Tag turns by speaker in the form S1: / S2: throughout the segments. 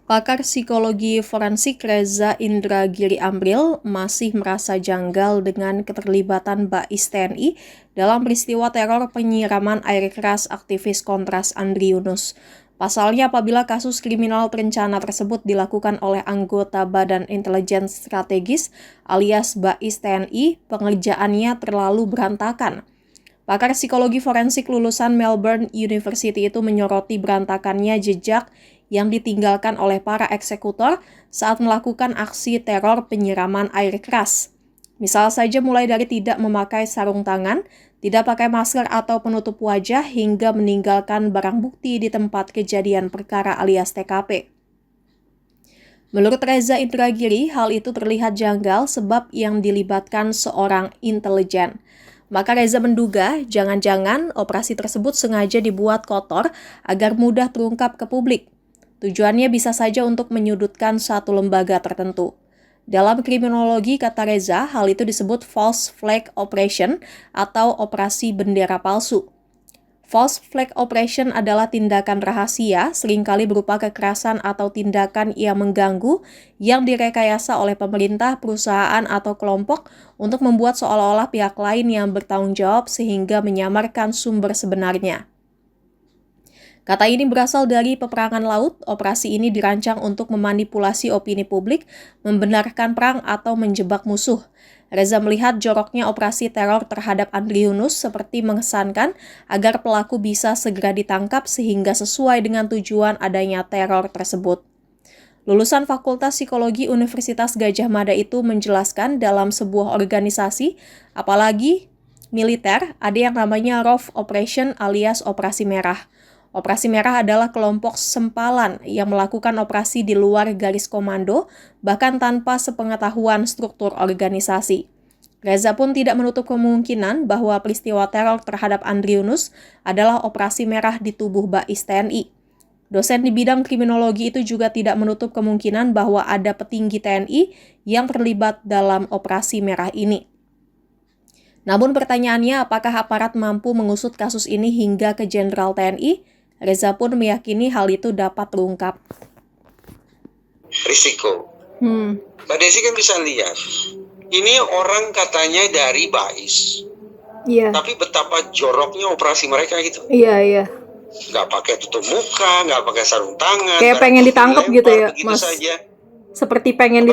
S1: Pakar psikologi forensik Reza Indragiri Amril masih merasa janggal dengan keterlibatan Bais TNI dalam peristiwa teror penyiraman air keras aktivis Kontras Andri Yunus. Pasalnya, apabila kasus kriminal terencana tersebut dilakukan oleh anggota Badan Intelijen Strategis alias Bais TNI, pengerjaannya terlalu berantakan. Pakar psikologi forensik lulusan Melbourne University itu menyoroti berantakannya jejak yang ditinggalkan oleh para eksekutor saat melakukan aksi teror penyiraman air keras. Misal saja mulai dari tidak memakai sarung tangan, tidak pakai masker atau penutup wajah, hingga meninggalkan barang bukti di tempat kejadian perkara alias TKP. Menurut Reza Indragiri, hal itu terlihat janggal sebab yang dilibatkan seorang intelijen. Maka Reza menduga jangan-jangan operasi tersebut sengaja dibuat kotor agar mudah terungkap ke publik. Tujuannya bisa saja untuk menyudutkan satu lembaga tertentu. Dalam kriminologi, kata Reza, hal itu disebut false flag operation atau operasi bendera palsu. False flag operation adalah tindakan rahasia, seringkali berupa kekerasan atau tindakan yang mengganggu yang direkayasa oleh pemerintah, perusahaan, atau kelompok untuk membuat seolah-olah pihak lain yang bertanggung jawab sehingga menyamarkan sumber sebenarnya. Kata ini berasal dari peperangan laut. Operasi ini dirancang untuk memanipulasi opini publik, membenarkan perang, atau menjebak musuh. Reza melihat joroknya operasi teror terhadap Andri Yunus seperti mengesankan agar pelaku bisa segera ditangkap sehingga sesuai dengan tujuan adanya teror tersebut. Lulusan Fakultas Psikologi Universitas Gadjah Mada itu menjelaskan dalam sebuah organisasi, apalagi militer, ada yang namanya Rough Operation alias Operasi Merah. Operasi Merah adalah kelompok sempalan yang melakukan operasi di luar garis komando, bahkan tanpa sepengetahuan struktur organisasi. Reza pun tidak menutup kemungkinan bahwa peristiwa teror terhadap Andri Yunus adalah operasi merah di tubuh Bais TNI. Dosen di bidang kriminologi itu juga tidak menutup kemungkinan bahwa ada petinggi TNI yang terlibat dalam operasi merah ini. Namun pertanyaannya, apakah aparat mampu mengusut kasus ini hingga ke Jenderal TNI? Reza pun meyakini hal itu dapat terungkap.
S2: Risiko. Mbak Desi kan bisa lihat, ini orang katanya dari Bais.
S3: Iya.
S2: Tapi betapa joroknya operasi mereka gitu.
S3: Iya.
S2: Nggak pakai tutup muka, nggak pakai sarung tangan.
S3: Kayak pengen ditangkap gitu ya, Mas.
S2: Saja.
S3: Seperti pengen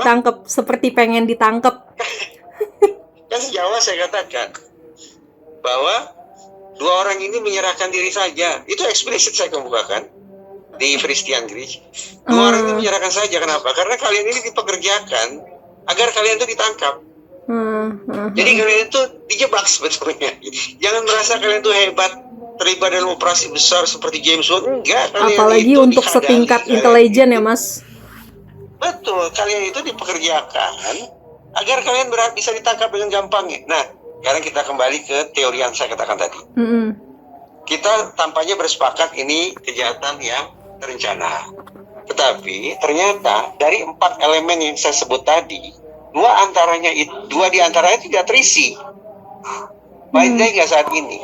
S3: ditangkap.
S2: Kan sejauh saya katakan bahwa dua orang ini menyerahkan diri saja. Itu eksplisit saya kemukakan di Christian Gris. Dua orang ini menyerahkan saja. Kenapa? Karena kalian ini dipekerjakan agar kalian itu ditangkap. Jadi kalian itu dijebak sebetulnya. Jangan merasa kalian itu hebat, terlibat dalam operasi besar seperti James Bond. Enggak.
S3: Apalagi untuk setingkat intelijen ya, Mas.
S2: Betul. Kalian itu dipekerjakan agar kalian bisa ditangkap dengan gampangnya. Nah, sekarang kita kembali ke teori yang saya katakan tadi. Kita tampaknya bersepakat ini kejahatan yang terencana. Tetapi ternyata dari 4 elemen yang saya sebut tadi, dua di antaranya tidak terisi. Baik nggak saat ini.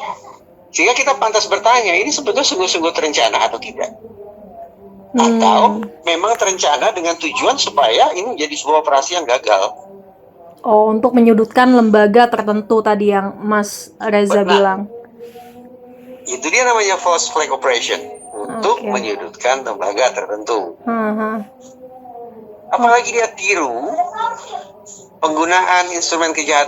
S2: Sehingga kita pantas bertanya, ini sebetulnya sungguh-sungguh terencana atau tidak? Atau memang terencana dengan tujuan supaya ini menjadi sebuah operasi yang gagal.
S3: Oh, untuk menyudutkan lembaga tertentu tadi yang Mas Reza bilang.
S2: Itu dia namanya false flag operation. Untuk menyudutkan lembaga tertentu. Apalagi dia tiru penggunaan instrumen kejahatan